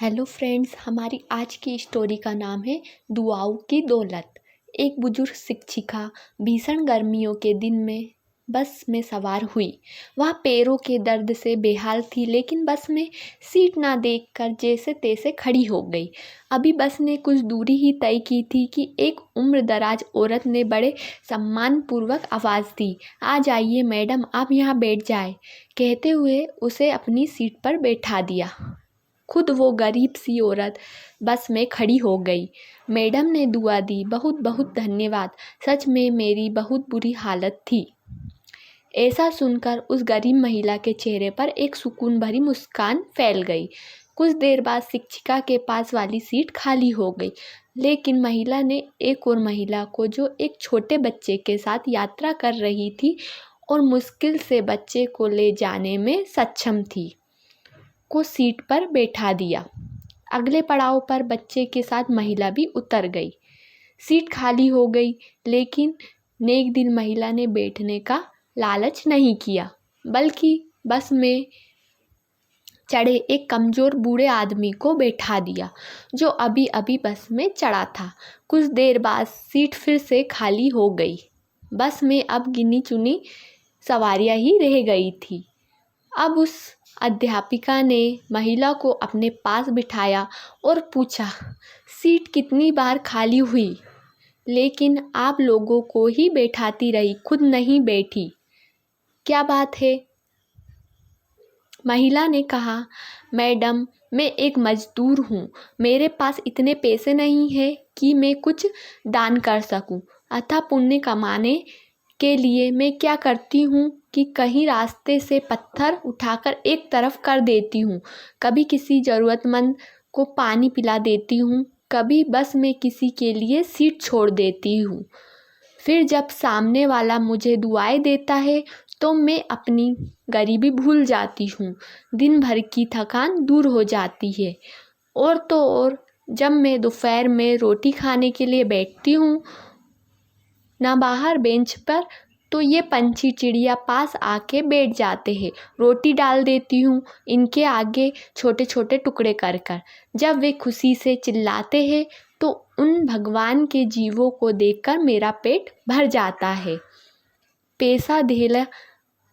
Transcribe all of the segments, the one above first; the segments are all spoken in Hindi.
हेलो फ्रेंड्स, हमारी आज की स्टोरी का नाम है दुआओं की दौलत। एक बुजुर्ग शिक्षिका भीषण गर्मियों के दिन में बस में सवार हुई। वह पैरों के दर्द से बेहाल थी, लेकिन बस में सीट ना देखकर जैसे तैसे खड़ी हो गई। अभी बस ने कुछ दूरी ही तय की थी कि एक उम्रदराज औरत ने बड़े सम्मानपूर्वक आवाज़ दी, "आ जाइए मैडम, आप यहाँ बैठ जाए।" कहते हुए उसे अपनी सीट पर बैठा दिया। खुद वो गरीब सी औरत बस में खड़ी हो गई। मैडम ने दुआ दी, "बहुत बहुत धन्यवाद, सच में मेरी बहुत बुरी हालत थी।" ऐसा सुनकर उस गरीब महिला के चेहरे पर एक सुकून भरी मुस्कान फैल गई। कुछ देर बाद शिक्षिका के पास वाली सीट खाली हो गई, लेकिन महिला ने एक और महिला को, जो एक छोटे बच्चे के साथ यात्रा कर रही थी और मुश्किल से बच्चे को ले जाने में सक्षम थी, को सीट पर बैठा दिया। अगले पड़ाव पर बच्चे के साथ महिला भी उतर गई। सीट खाली हो गई, लेकिन नेक दिल महिला ने बैठने का लालच नहीं किया, बल्कि बस में चढ़े एक कमज़ोर बूढ़े आदमी को बैठा दिया, जो अभी अभी बस में चढ़ा था। कुछ देर बाद सीट फिर से खाली हो गई। बस में अब गिनी चुनी सवारियां ही रह गई थी। अब उस अध्यापिका ने महिला को अपने पास बिठाया और पूछा, "सीट कितनी बार खाली हुई, लेकिन आप लोगों को ही बैठाती रही, खुद नहीं बैठी, क्या बात है?" महिला ने कहा, "मैडम, मैं एक मजदूर हूँ। मेरे पास इतने पैसे नहीं हैं कि मैं कुछ दान कर सकूँ। अतः पुण्य कमाने के लिए मैं क्या करती हूँ कि कहीं रास्ते से पत्थर उठाकर एक तरफ कर देती हूँ, कभी किसी ज़रूरतमंद को पानी पिला देती हूँ, कभी बस में किसी के लिए सीट छोड़ देती हूँ। फिर जब सामने वाला मुझे दुआएं देता है तो मैं अपनी गरीबी भूल जाती हूँ, दिन भर की थकान दूर हो जाती है। और तो और, जब मैं दोपहर में रोटी खाने के लिए बैठती हूँ ना बाहर बेंच पर, तो ये पंछी चिड़िया पास आके बैठ जाते हैं, रोटी डाल देती हूँ इनके आगे छोटे छोटे टुकड़े कर कर। जब वे खुशी से चिल्लाते हैं तो उन भगवान के जीवों को देखकर मेरा पेट भर जाता है। पैसा धेला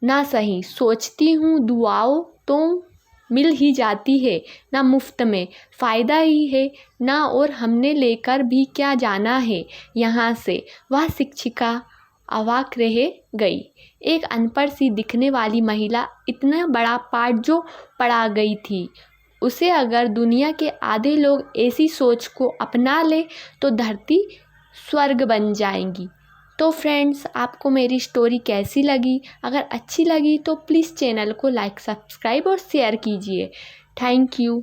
ना सही, सोचती हूँ दुआओं तो मिल ही जाती है, ना मुफ्त में, फ़ायदा ही है ना, और हमने लेकर भी क्या जाना है यहाँ से।" वह शिक्षिका अवाक रह गई। एक अनपढ़ सी दिखने वाली महिला इतना बड़ा पाठ जो पढ़ा गई थी, उसे अगर दुनिया के आधे लोग ऐसी सोच को अपना ले तो धरती स्वर्ग बन जाएगी। तो फ्रेंड्स, आपको मेरी स्टोरी कैसी लगी? अगर अच्छी लगी तो प्लीज़ चैनल को लाइक, सब्सक्राइब और शेयर कीजिए। Thank you.